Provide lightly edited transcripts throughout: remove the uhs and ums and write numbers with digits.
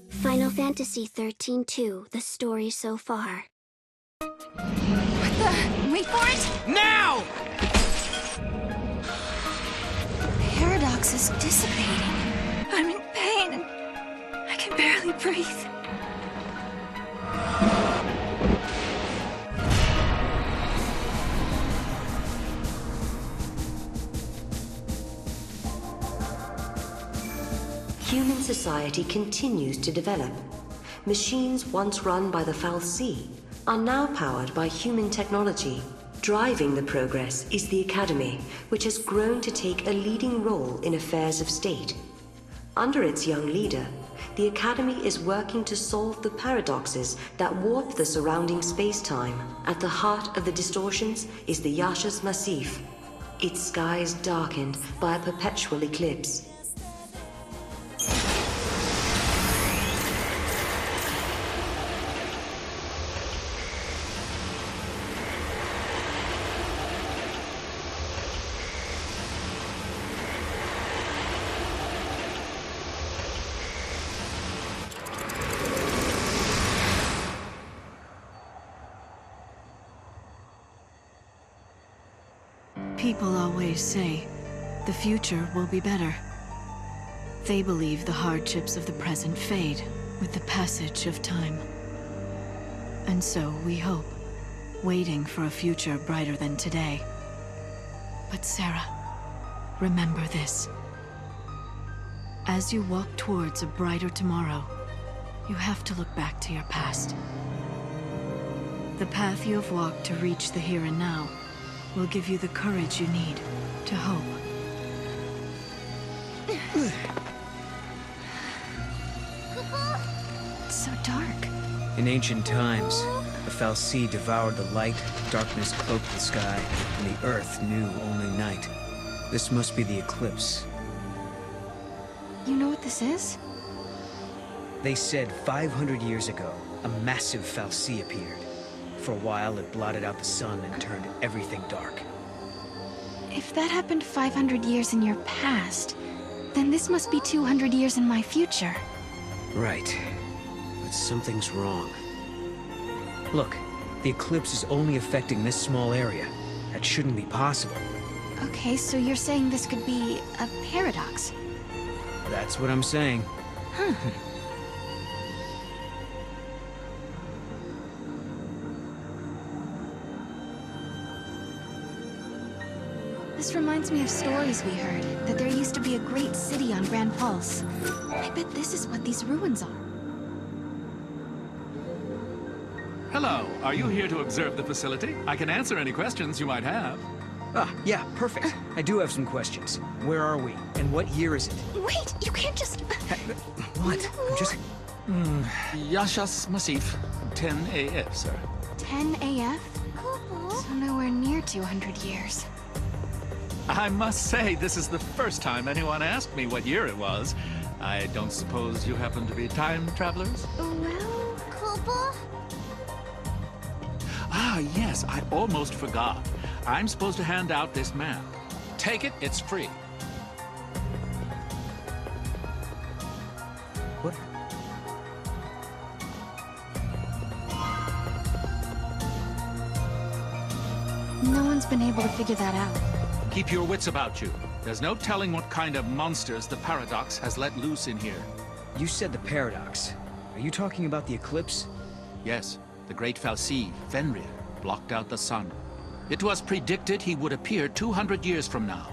Final Fantasy 13-2, the story so far. What the? Wait for it! Now! The paradox is dissipating. I'm in pain and I can barely breathe. Human society continues to develop. Machines once run by the fal'Cie are now powered by human technology. Driving the progress is the Academy, which has grown to take a leading role in affairs of state. Under its young leader, the Academy is working to solve the paradoxes that warp the surrounding space-time. At the heart of the distortions is the Yaschas Masif, its skies darkened by a perpetual eclipse. People always say, the future will be better. They believe the hardships of the present fade with the passage of time. And so we hope, waiting for a future brighter than today. But Serah, remember this. As you walk towards a brighter tomorrow, you have to look back to your past. The path you have walked to reach the here and now will give you the courage you need to hope. It's so dark. In ancient times, the fal'Cie devoured the light, darkness cloaked the sky, and the earth knew only night. This must be the eclipse. You know what this is? They said 500 years ago, a massive fal'Cie appeared. For a while, it blotted out the sun and turned everything dark. If that happened 500 years in your past, then this must be 200 years in my future. Right. But something's wrong. Look, the eclipse is only affecting this small area. That shouldn't be possible. Okay, so you're saying this could be a paradox? That's what I'm saying. Huh. This reminds me of stories we heard, that there used to be a great city on Grand Pulse. I bet this is what these ruins are. Hello, are you here to observe the facility? I can answer any questions you might have. Ah, yeah, perfect. I do have some questions. Where are we? And what year is it? Wait, you can't just... What? I'm just... Yaschas Masif 010AF, sir. 10 AF? So nowhere near 200 years. I must say, this is the first time anyone asked me what year it was. I don't suppose you happen to be time travelers? Well, Kubo? Ah, yes, I almost forgot. I'm supposed to hand out this map. Take it, it's free. What? No one's been able to figure that out. Keep your wits about you. There's no telling what kind of monsters the paradox has let loose in here. You said the paradox. Are you talking about the eclipse? Yes, the great fal'Cie, Fenrir, blocked out the sun. It was predicted he would appear 200 years from now.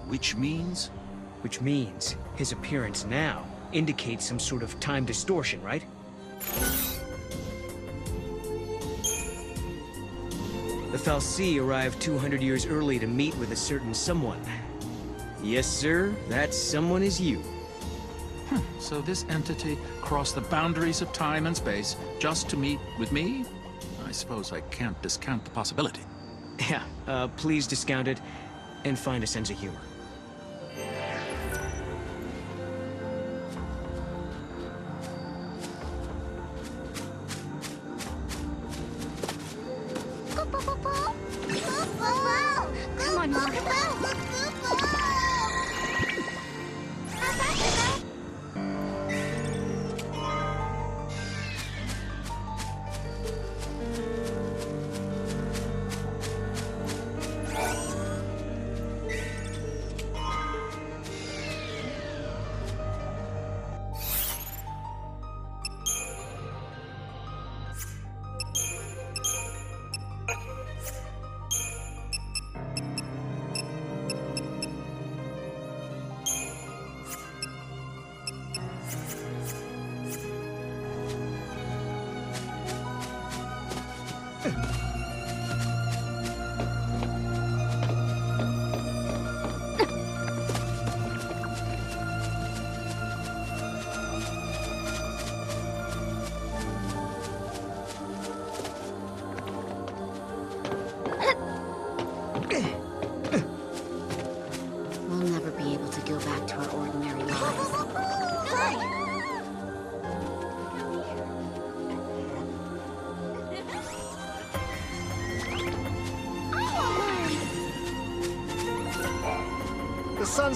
Which means? Which means his appearance now indicates some sort of time distortion, right? The fal'Cie arrived 200 years early to meet with a certain someone. Yes, sir, that someone is you. So this entity crossed the boundaries of time and space just to meet with me? I suppose I can't discount the possibility. Yeah, please discount it and find a sense of humor. Come on, Moogle.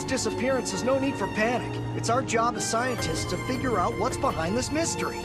Zen's disappearance is no need for panic. It's our job as scientists to figure out what's behind this mystery.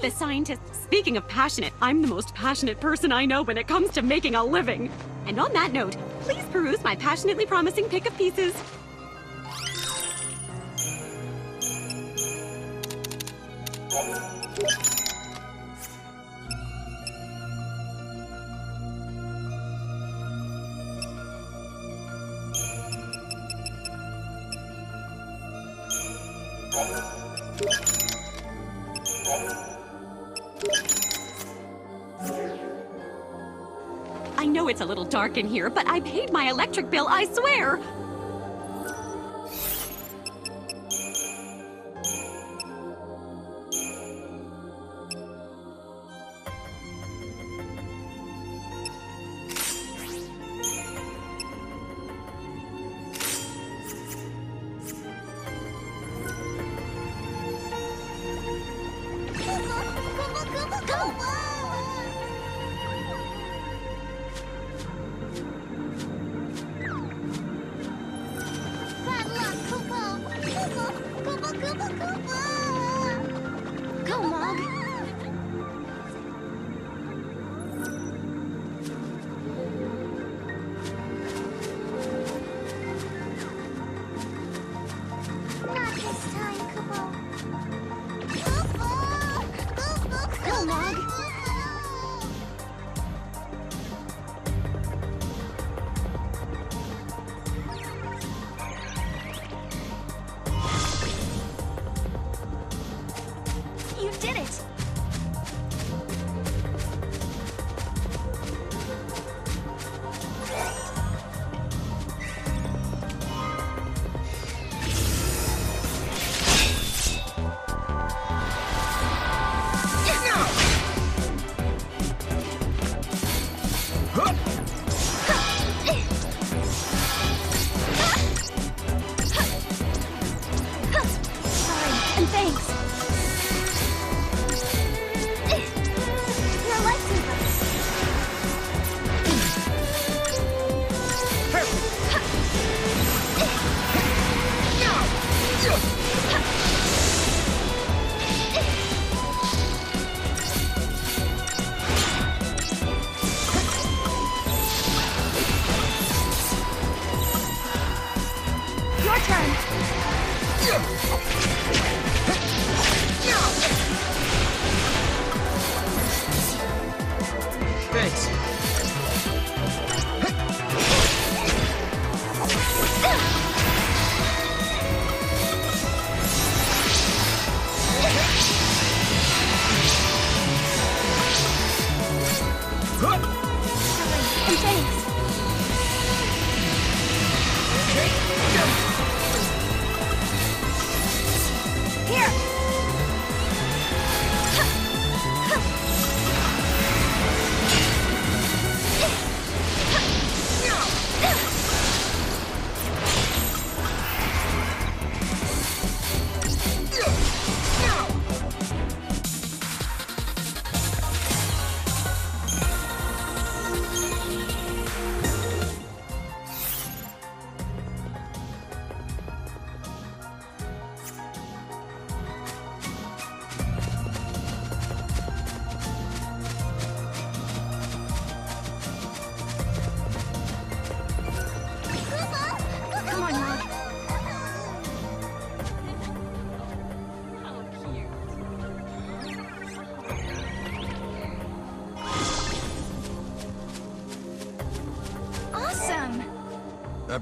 The scientist, speaking of passionate, I'm the most passionate person I know when it comes to making a living. And on that note, please peruse my passionately promising pick of pieces. I know it's a little dark in here, but I paid my electric bill, I swear!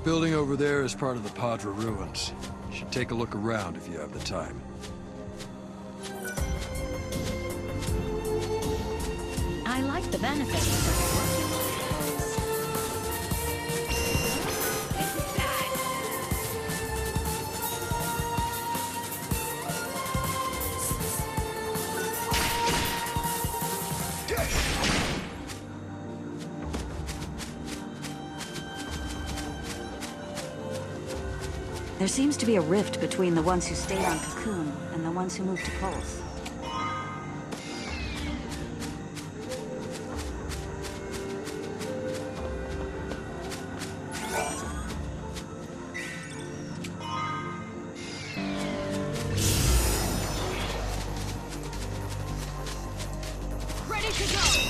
building over there is part of the Padra ruins. You should take a look around if you have the time. I like the benefits of working with There seems to be a rift between the ones who stayed on Cocoon and the ones who moved to Pulse. ready to go!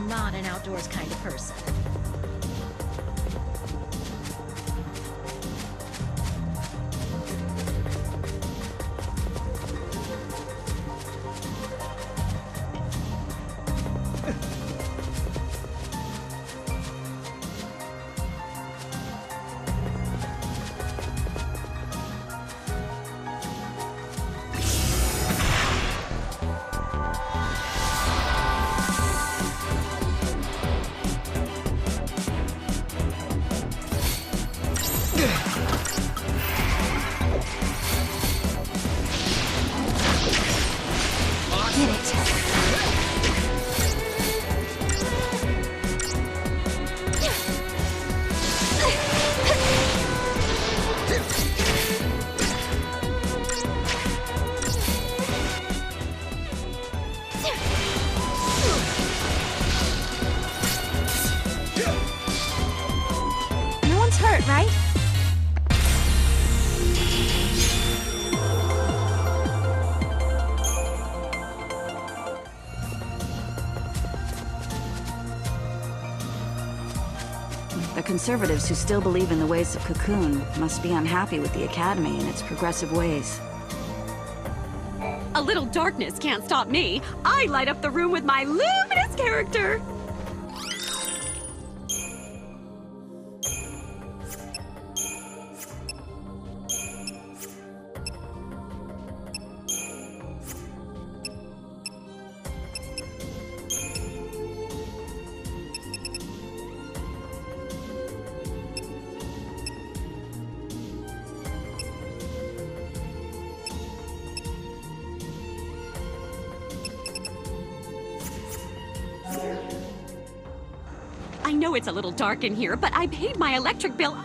Not an outdoors kind of person. Right? The conservatives who still believe in the ways of Cocoon must be unhappy with the Academy and its progressive ways. A little darkness can't stop me. I light up the room with my luminous character. I know it's a little dark in here, but I paid my electric bill.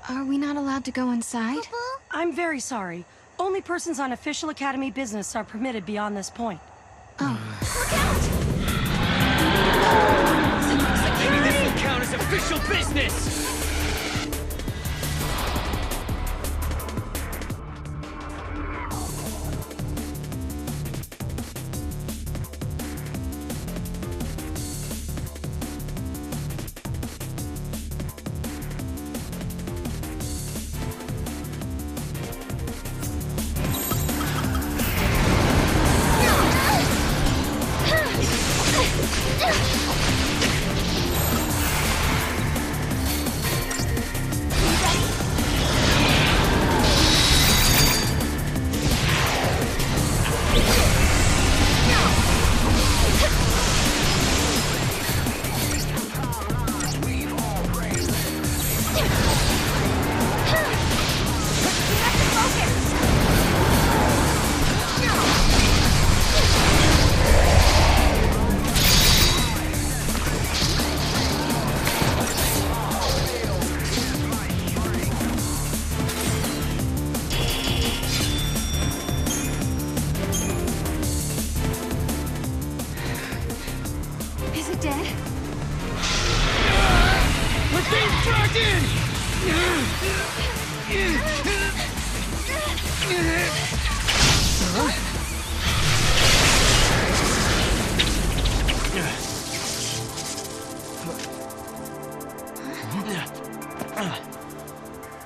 Are we not allowed to go inside? I'm very sorry. Only persons on official Academy business are permitted beyond this point. Oh. Maybe this will count as official business!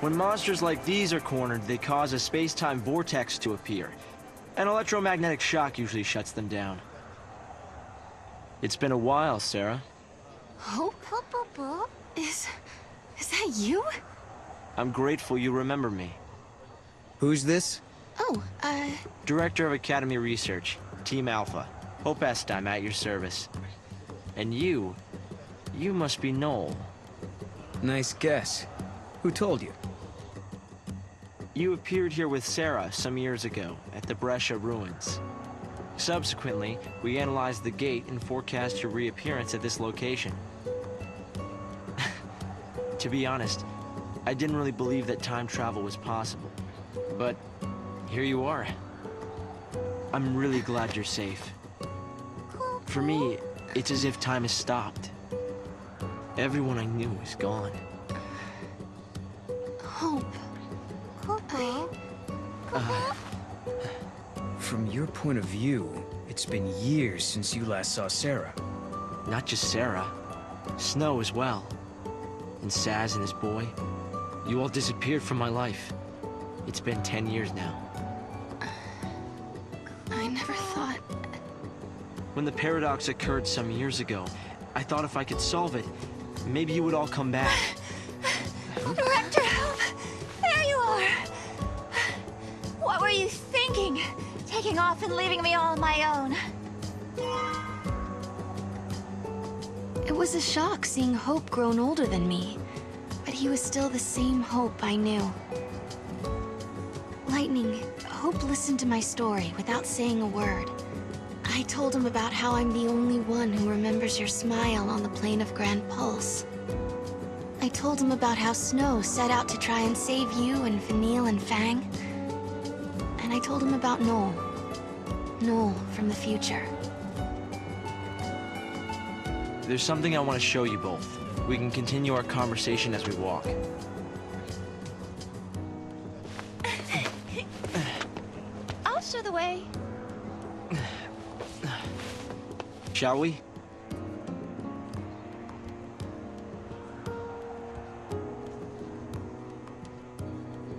When monsters like these are cornered, they cause a space-time vortex to appear. An electromagnetic shock usually shuts them down. It's been a while, Serah. Hope? Is that you? I'm grateful you remember me. Who's this? Oh, Director of Academy Research, Team Alpha. Hope Est, I'm at your service. And you must be Noel. Nice guess. Who told you? You appeared here with Serah some years ago at the Brescia ruins. Subsequently, we analyzed the gate and forecast your reappearance at this location. To be honest, I didn't really believe that time travel was possible. But here you are. I'm really glad you're safe. For me, it's as if time has stopped. Everyone I knew is gone. Hope. From your point of view, it's been years since you last saw Serah. Not just Serah. Snow as well. And Saz and his boy. You all disappeared from my life. It's been 10 years now. I never thought... When the paradox occurred some years ago, I thought if I could solve it, maybe you would all come back. Director, help! There you are! What were you thinking? Taking off and leaving me all on my own. It was a shock seeing Hope grown older than me, but he was still the same Hope I knew. Lightning, Hope listened to my story without saying a word. I told him about how I'm the only one who remembers your smile on the plane of Grand Pulse. I told him about how Snow set out to try and save you and Vanille and Fang. And I told him about Noel. Noel from the future. There's something I want to show you both. We can continue our conversation as we walk. I'll show the way. Shall we?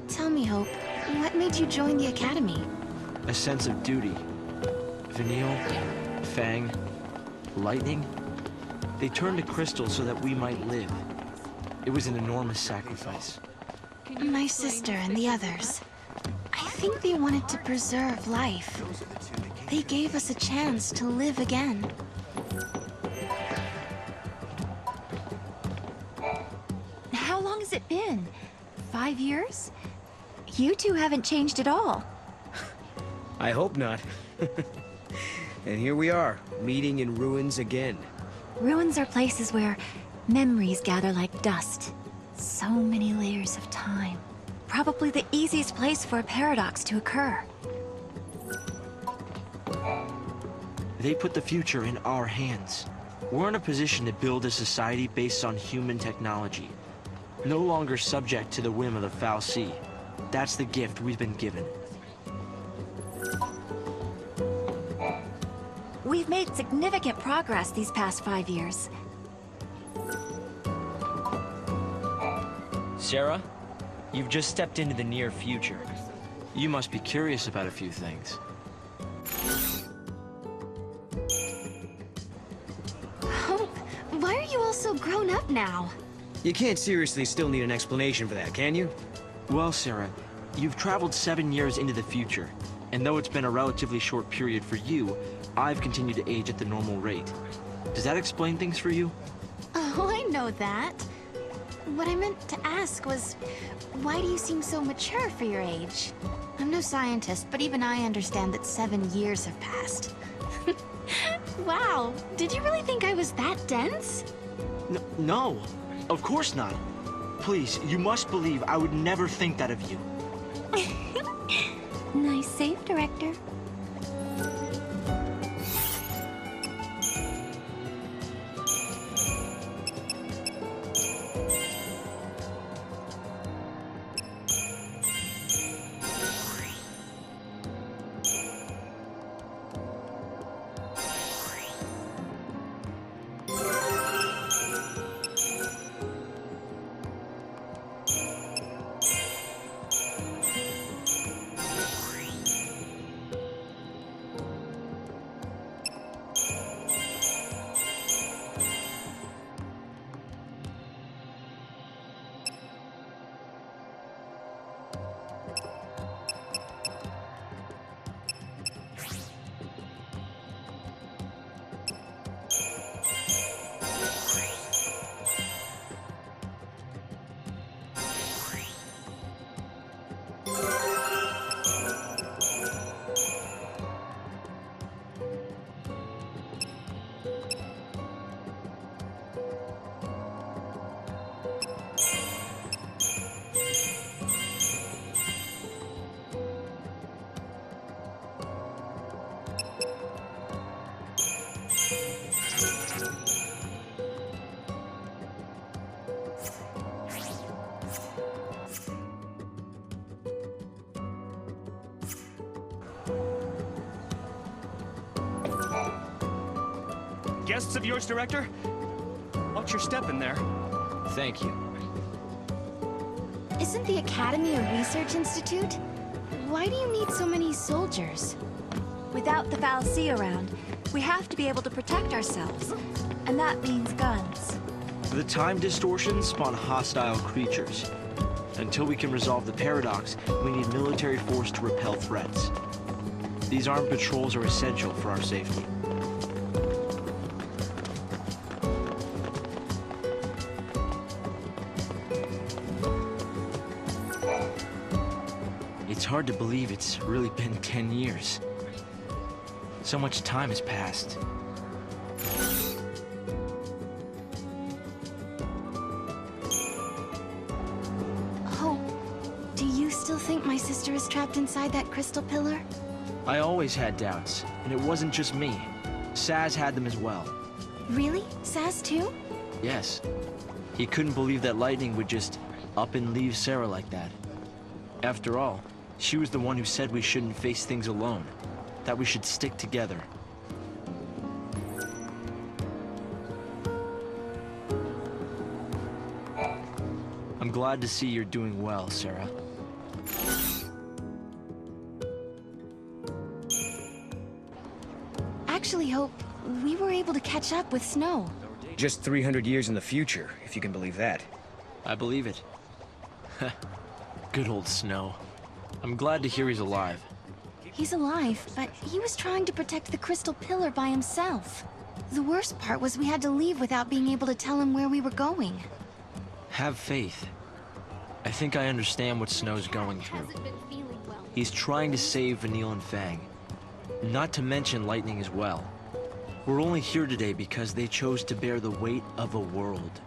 Tell me, Hope, what made you join the Academy? A sense of duty. Vanille, Fang, Lightning, they turned to crystal so that we might live. It was an enormous sacrifice. My sister and the others. I think they wanted to preserve life. They gave us a chance to live again. How long has it been? 5 years? You two haven't changed at all. I hope not. And here we are, meeting in ruins again. Ruins are places where memories gather like dust. So many layers of time. Probably the easiest place for a paradox to occur. They put the future in our hands. We're in a position to build a society based on human technology. No longer subject to the whim of the fal'Cie. That's the gift we've been given. We've made significant progress these past 5 years. Serah, you've just stepped into the near future. You must be curious about a few things. Why are you all so grown up now? You can't seriously still need an explanation for that, can you? Well, Serah, you've traveled 7 years into the future, and though it's been a relatively short period for you, I've continued to age at the normal rate. Does that explain things for you? Oh, I know that. What I meant to ask was, why do you seem so mature for your age? I'm no scientist, but even I understand that 7 years have passed. Wow, did you really think I was that dense? No, of course not. Please, you must believe I would never think that of you. Nice save, Director. Guests of yours, Director? Watch your step in there. Thank you. Isn't the Academy a research institute? Why do you need so many soldiers? Without the fal'Cie around, we have to be able to protect ourselves. And that means guns. The time distortions spawn hostile creatures. Until we can resolve the paradox, we need military force to repel threats. These armed patrols are essential for our safety. It's hard to believe it's really been 10 years. So much time has passed. Oh, do you still think my sister is trapped inside that crystal pillar? I always had doubts, and it wasn't just me. Saz had them as well. Really? Saz too? Yes. He couldn't believe that lightning would just up and leave Serah like that. After all, she was the one who said we shouldn't face things alone, that we should stick together. I'm glad to see you're doing well, Serah. Actually, Hope, we were able to catch up with Snow. Just 300 years in the future, if you can believe that. I believe it. Good old Snow. I'm glad to hear he's alive. He's alive, but he was trying to protect the crystal pillar by himself. The worst part was we had to leave without being able to tell him where we were going. Have faith. I think I understand what Snow's going through. He's trying to save Vanille and Fang. Not to mention Lightning as well. We're only here today because they chose to bear the weight of a world.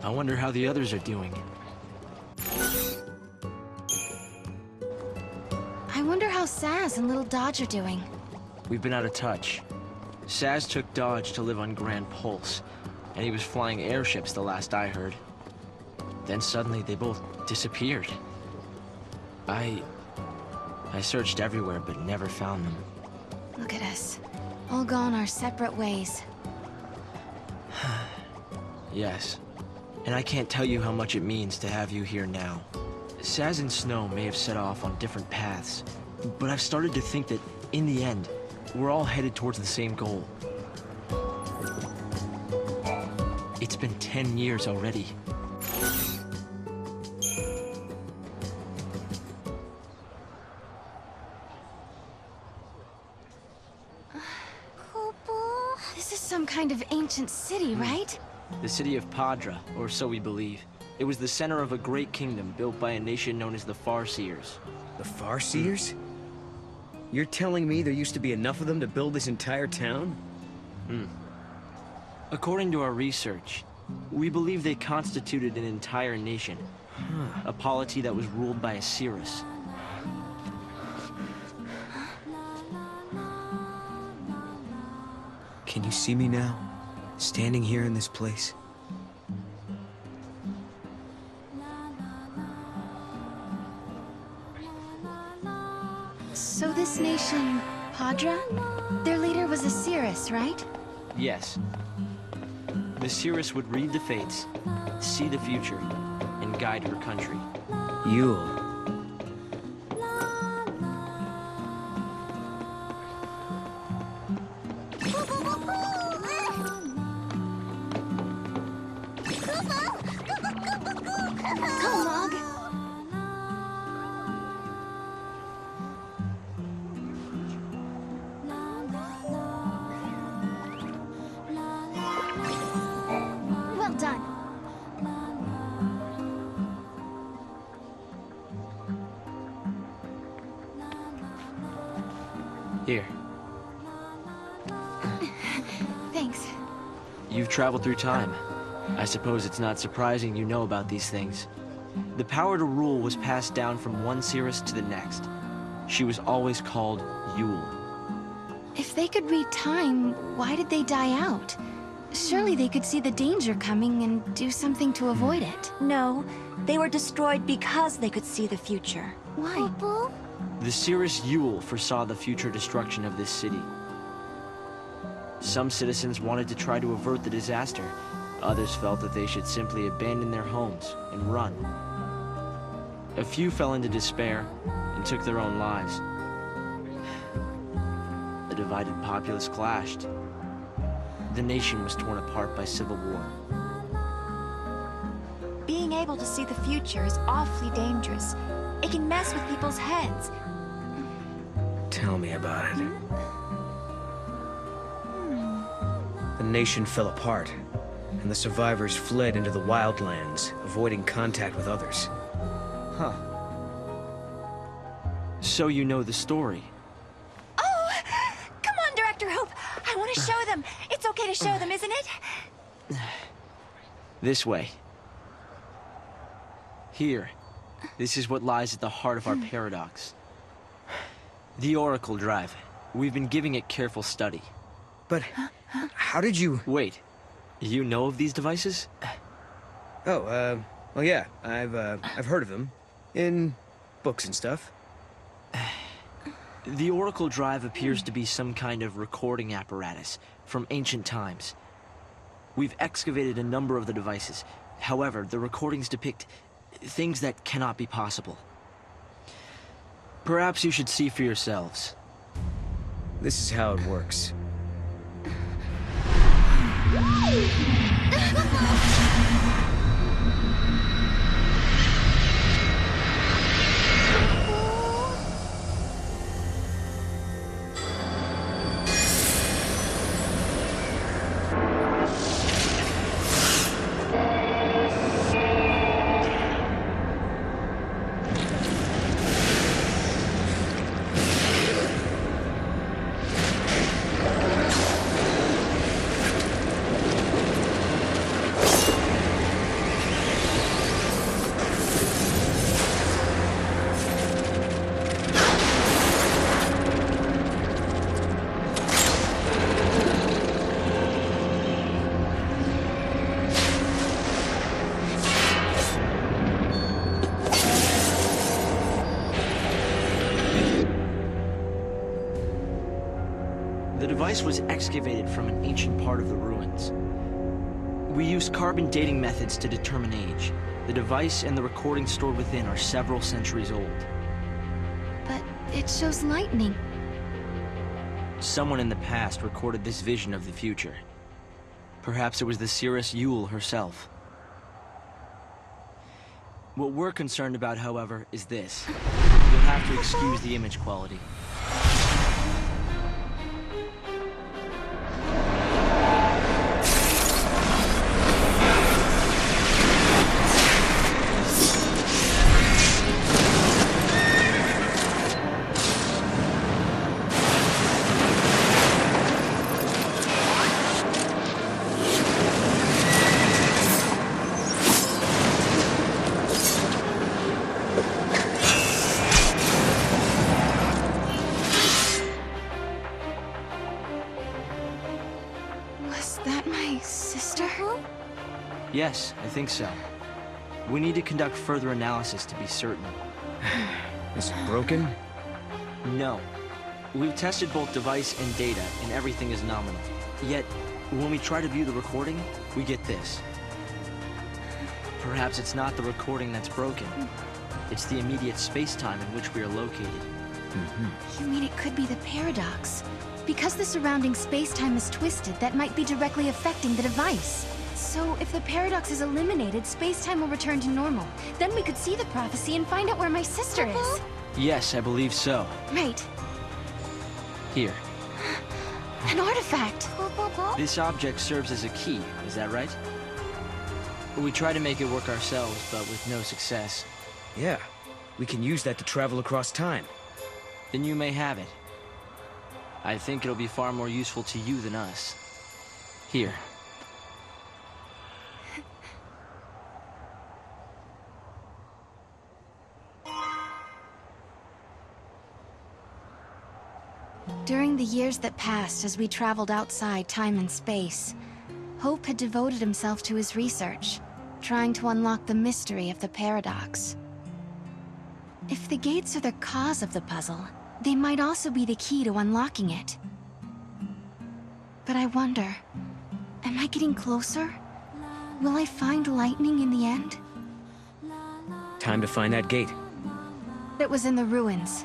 I wonder how the others are doing. I wonder how Saz and Little Dodge are doing. We've been out of touch. Saz took Dodge to live on Grand Pulse, and he was flying airships the last I heard. Then suddenly they both disappeared. I searched everywhere but never found them. Look at us. All gone our separate ways. Yes. And I can't tell you how much it means to have you here now. Saz and Snow may have set off on different paths, but I've started to think that, in the end, we're all headed towards the same goal. It's been 10 years already. This is some kind of ancient city, right? The city of Padra, or so we believe. It was the center of a great kingdom built by a nation known as the Farseers. The Farseers? You're telling me there used to be enough of them to build this entire town? According to our research, we believe they constituted an entire nation. A polity that was ruled by a Cirrus. Can you see me now? Standing here in this place? So this nation, Padra? Their leader was a Cirrus, right? Yes. The Cirrus would read the fates, see the future, and guide her country. Yule. Here. Thanks. You've traveled through time. I suppose it's not surprising you know about these things. The power to rule was passed down from one Cirrus to the next. She was always called Yule. If they could read time, why did they die out? Surely they could see the danger coming and do something to avoid it. No, they were destroyed because they could see the future. Why? The Cirrus Yule foresaw the future destruction of this city. Some citizens wanted to try to avert the disaster. Others felt that they should simply abandon their homes and run. A few fell into despair and took their own lives. The divided populace clashed. The nation was torn apart by civil war. Being able to see the future is awfully dangerous. It can mess with people's heads. Tell me about it. The nation fell apart, and the survivors fled into the wildlands, avoiding contact with others. Huh. So you know the story. Oh! Come on, Director Hope! I want to show them! It's okay to show them, isn't it? This way. Here. This is what lies at the heart of our paradox. The Oracle Drive. We've been giving it careful study. But how did you... Wait. You know of these devices? Oh, well, yeah. I've heard of them. In books and stuff. The Oracle Drive appears to be some kind of recording apparatus from ancient times. We've excavated a number of the devices. However, the recordings depict things that cannot be possible. Perhaps you should see for yourselves. This is how it works. device was excavated from an ancient part of the ruins. We used carbon dating methods to determine age. The device and the recording stored within are several centuries old. But it shows lightning. Someone in the past recorded this vision of the future. Perhaps it was the seeress Yule herself. What we're concerned about, however, is this. You'll have to excuse the image quality. Yes, I think so. We need to conduct further analysis to be certain. Is it broken? No. We've tested both device and data, and everything is nominal. Yet, when we try to view the recording, we get this. Perhaps it's not the recording that's broken. It's the immediate space-time in which we are located. You mean it could be the paradox? Because the surrounding space-time is twisted, that might be directly affecting the device. So, if the paradox is eliminated, space-time will return to normal. Then we could see the prophecy and find out where my sister is. Yes, I believe so. Right. Here. An artifact! This object serves as a key, is that right? We try to make it work ourselves, but with no success. Yeah, we can use that to travel across time. Then you may have it. I think it'll be far more useful to you than us. Here. During the years that passed as we traveled outside time and space, Hope had devoted himself to his research, trying to unlock the mystery of the paradox. If the gates are the cause of the puzzle, they might also be the key to unlocking it. But I wonder, am I getting closer? Will I find lightning in the end? Time to find that gate. That was in the ruins.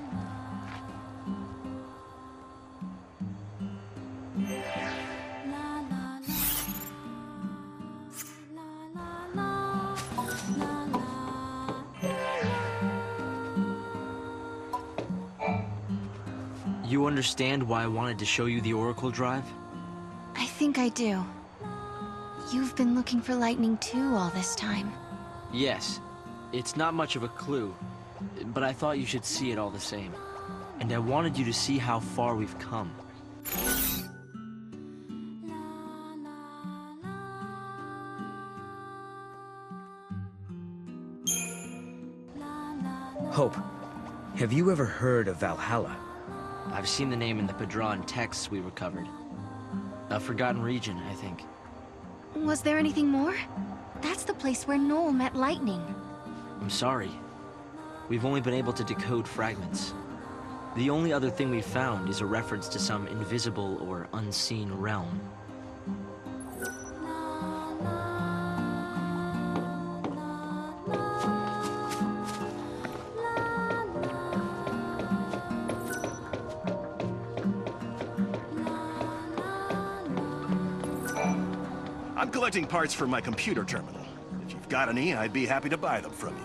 You understand why I wanted to show you the Oracle Drive? I think I do. You've been looking for lightning too all this time. Yes. It's not much of a clue, but I thought you should see it all the same. And I wanted you to see how far we've come. Hope, have you ever heard of Valhalla? I've seen the name in the Padron texts we recovered. A forgotten region, I think. Was there anything more? That's the place where Noel met lightning. I'm sorry. We've only been able to decode fragments. The only other thing we've found is a reference to some invisible or unseen realm. I'm collecting parts for my computer terminal. If you've got any, I'd be happy to buy them from you.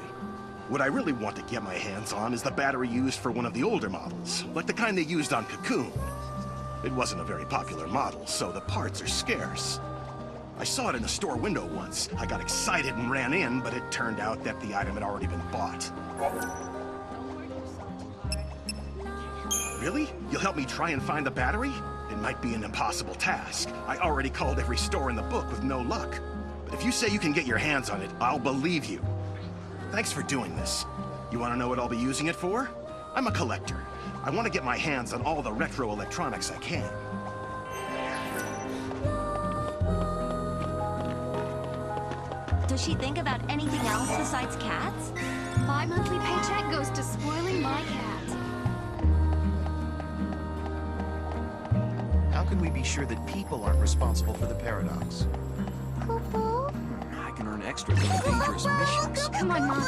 What I really want to get my hands on is the battery used for one of the older models, like the kind they used on Cocoon. It wasn't a very popular model, so the parts are scarce. I saw it in a store window once. I got excited and ran in, but it turned out that the item had already been bought. Really? You'll help me try and find the battery? It might be an impossible task. I already called every store in the book with no luck. But if you say you can get your hands on it, I'll believe you. Thanks for doing this. You want to know what I'll be using it for? I'm a collector. I want to get my hands on all the retro electronics I can. Does she think about anything else besides cats? My monthly paycheck goes to spoiling my cat. How can we we be sure that people aren't responsible for the paradox? I can earn extra for the dangerous missions. Come on, Mom.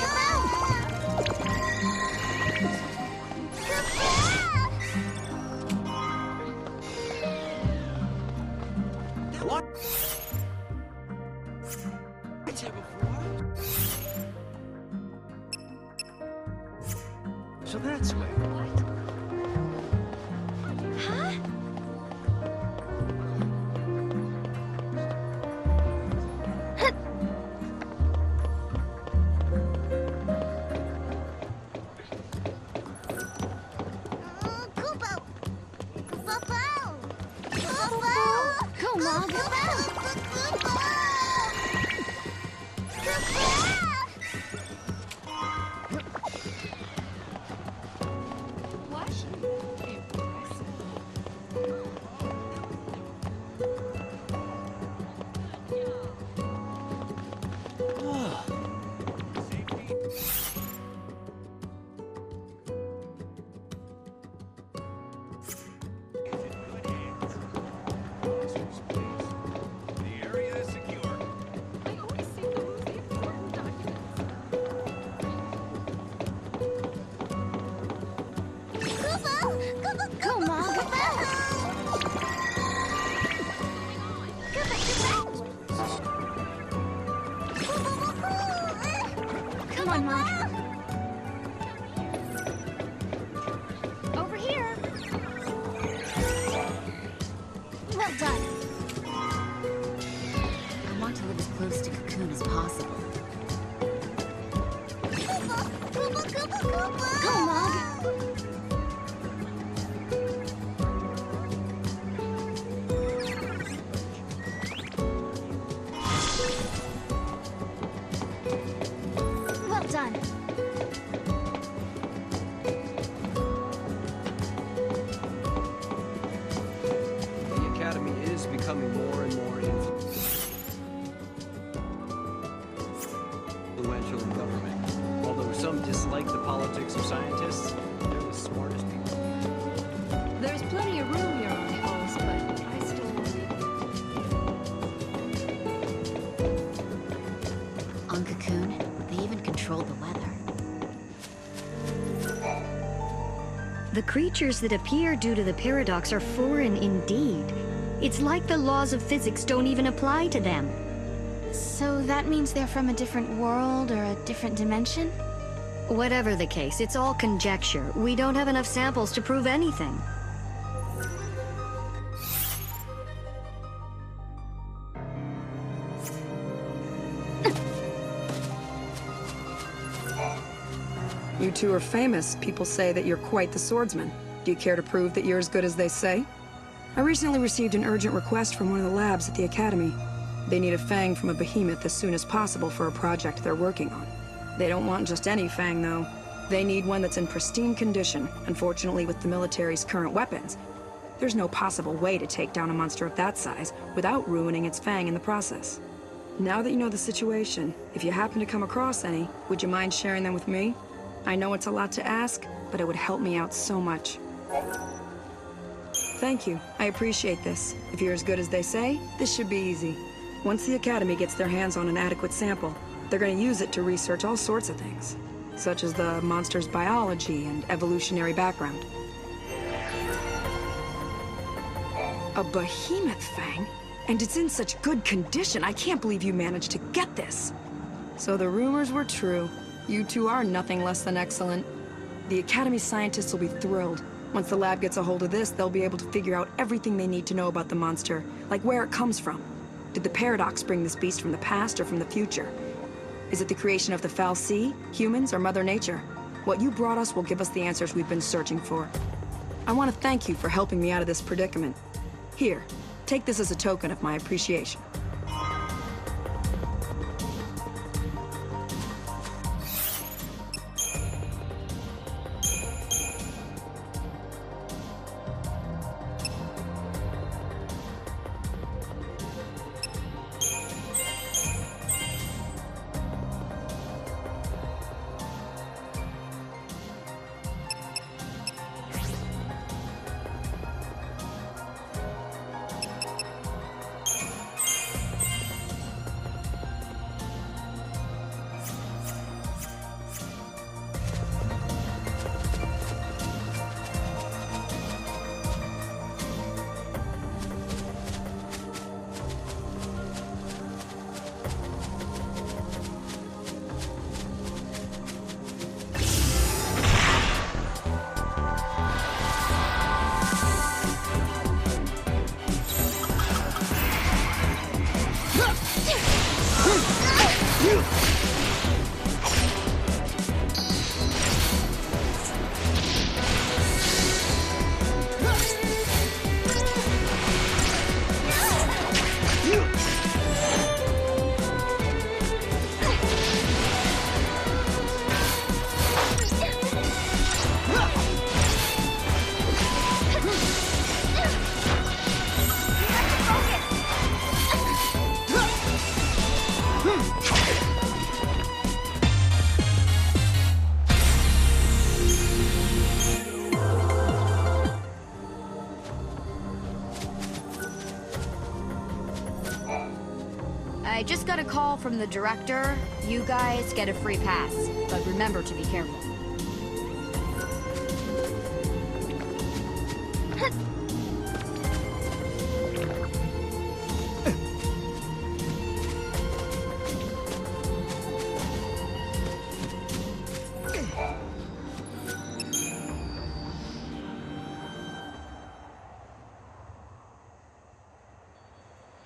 What? So that's where. Huh? Go, Mog. Go, Mog. Come on, Mog. Over here. Well done. I want to live as close to Cocoon as possible. Go, Mog. Well done. The Academy is becoming more and more influential in government. Although some dislike the politics of scientists, they're the smartest people. There's plenty of room here on Pulse, but I still believe. On Cocoon, they even control the weather. The creatures that appear due to the paradox are foreign indeed. It's like the laws of physics don't even apply to them. So that means they're from a different world or a different dimension? Whatever the case, it's all conjecture. We don't have enough samples to prove anything. You two are famous. People say that you're quite the swordsman. Do you care to prove that you're as good as they say? I recently received an urgent request from one of the labs at the Academy. They need a Fang from a Behemoth as soon as possible for a project they're working on. They don't want just any Fang, though. They need one that's in pristine condition. Unfortunately, with the military's current weapons, there's no possible way to take down a monster of that size without ruining its Fang in the process. Now that you know the situation, if you happen to come across any, would you mind sharing them with me? I know it's a lot to ask, but it would help me out so much. Thank you. I appreciate this. If you're as good as they say, this should be easy. Once the Academy gets their hands on an adequate sample, they're going to use it to research all sorts of things, such as the monster's biology and evolutionary background. A Behemoth Fang? And it's in such good condition, I can't believe you managed to get this. So the rumors were true. You two are nothing less than excellent. The Academy scientists will be thrilled. Once the lab gets a hold of this, they'll be able to figure out everything they need to know about the monster, like where it comes from. Did the paradox bring this beast from the past or from the future? Is it the creation of the Foul Sea, humans, or Mother Nature? What you brought us will give us the answers we've been searching for. I want to thank you for helping me out of this predicament. Here, take this as a token of my appreciation. I just got a call from the director. You guys get a free pass, but remember to be careful.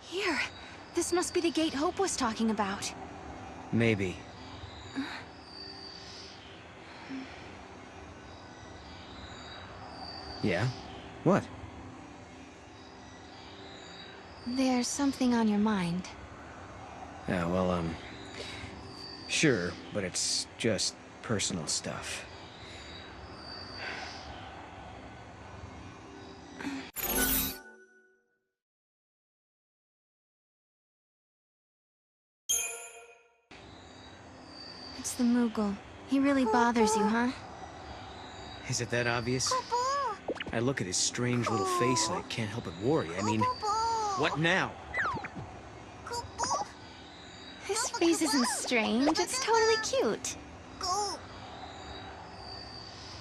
Here. This must be the gate Hope was talking about. Maybe. Yeah? What? There's something on your mind. Yeah, well, sure, but it's just personal stuff. It's the Moogle. He really bothers you, huh? Is it that obvious? I look at his strange little face and I can't help but worry. I mean, what now? His face isn't strange. It's totally cute.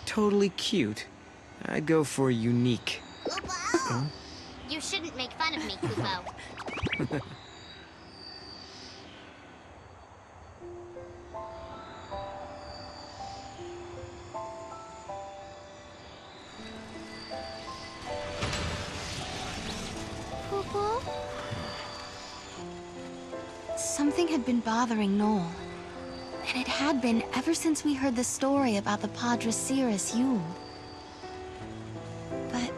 Totally cute? I'd go for unique. Huh? You shouldn't make fun of me, Kupo. Something had been bothering Noel. And it had been ever since we heard the story about the Padre Cirrus Yule. But,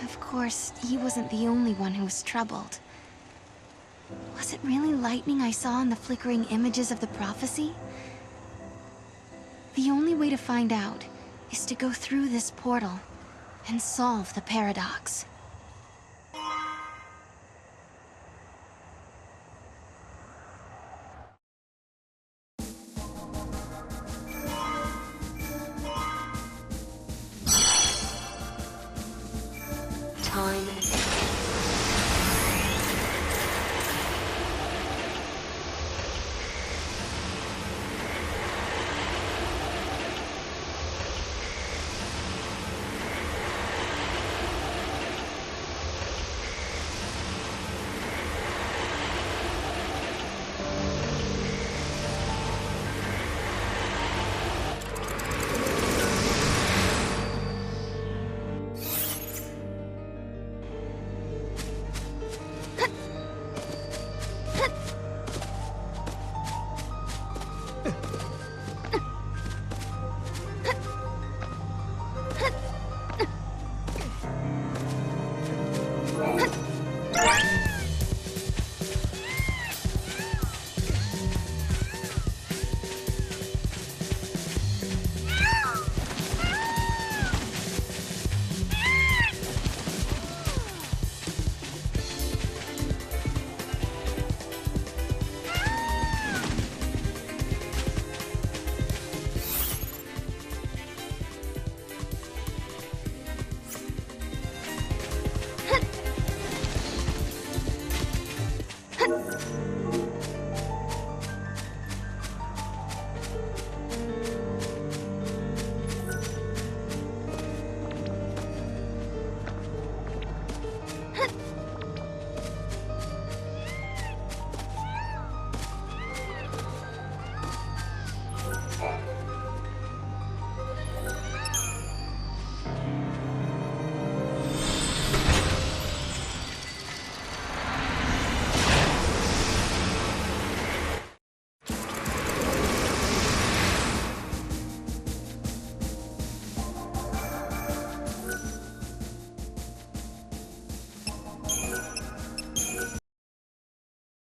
of course, he wasn't the only one who was troubled. Was it really lightning I saw in the flickering images of the prophecy? The only way to find out is to go through this portal and solve the paradox.